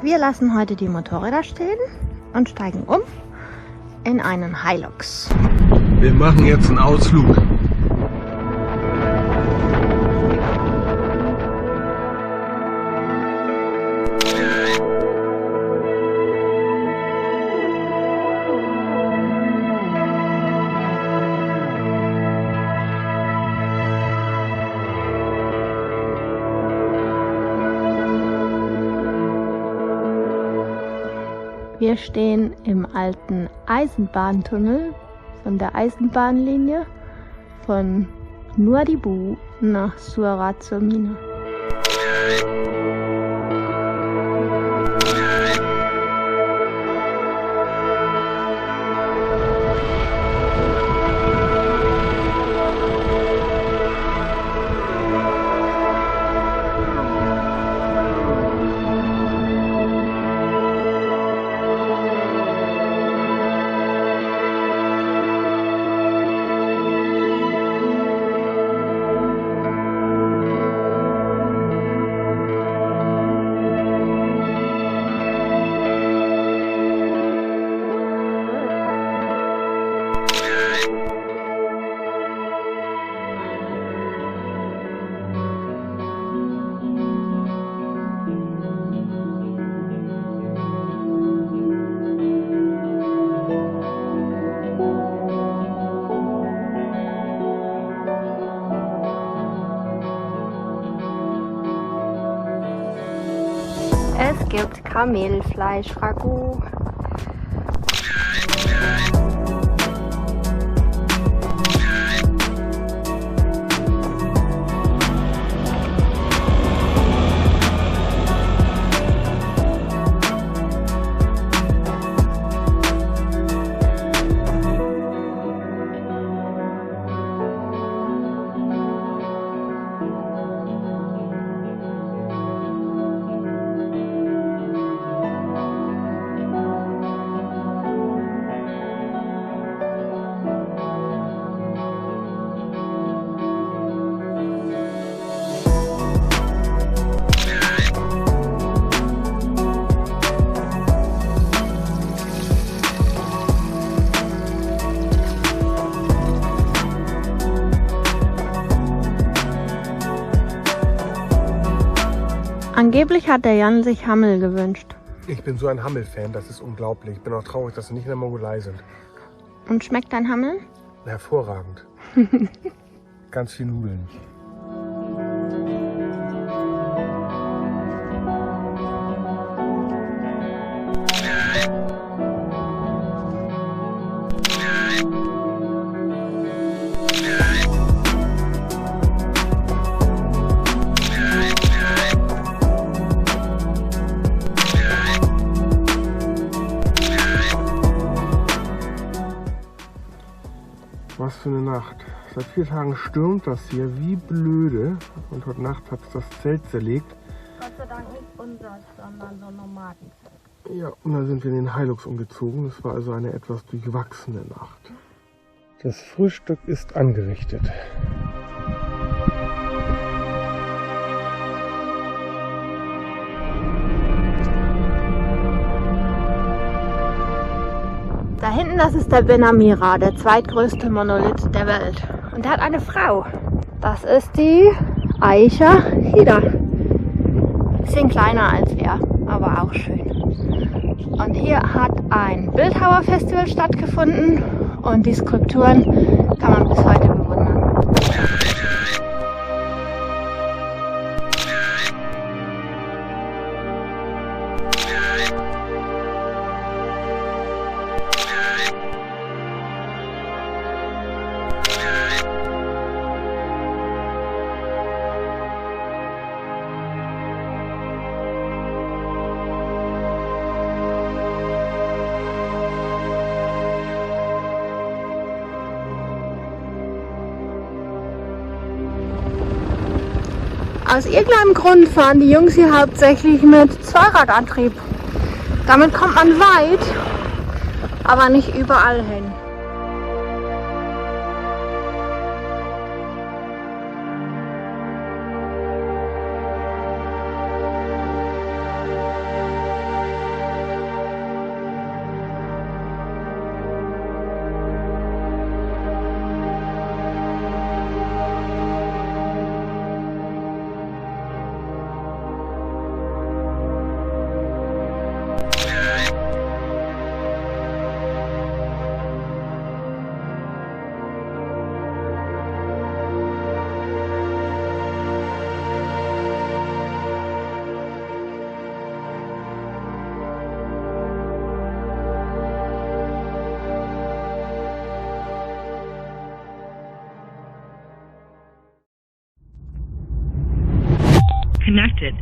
Wir lassen heute die Motorräder stehen und steigen um in einen Hilux. Wir machen jetzt einen Ausflug. Wir stehen im alten Eisenbahntunnel von der Eisenbahnlinie von Nuadhibu nach Suarazamina. Es gibt Kamelfleisch-Ragout. Angeblich hat der Jan sich Hammel gewünscht. Ich bin so ein Hammel-Fan, das ist unglaublich. Ich bin auch traurig, dass wir nicht in der Mongolei sind. Und schmeckt dein Hammel? Hervorragend. Ganz viel Nudeln. Was für eine Nacht. Seit 4 Tagen stürmt das hier wie blöde und heute Nacht hat es das Zelt zerlegt. Gott sei Dank nicht unser, sondern so Nomaden. Ja, und dann sind wir in den Hilux umgezogen. Das war also eine etwas durchwachsene Nacht. Das Frühstück ist angerichtet. Da hinten, das ist der Benamira, der zweitgrößte Monolith der Welt. Und der hat eine Frau. Das ist die Aisha Hida. Bisschen kleiner als er, aber auch schön. Und hier hat ein Bildhauerfestival stattgefunden und die Skulpturen kann man bis heute bewundern. Aus irgendeinem Grund fahren die Jungs hier hauptsächlich mit Zweiradantrieb. Damit kommt man weit, aber nicht überall hin. connected.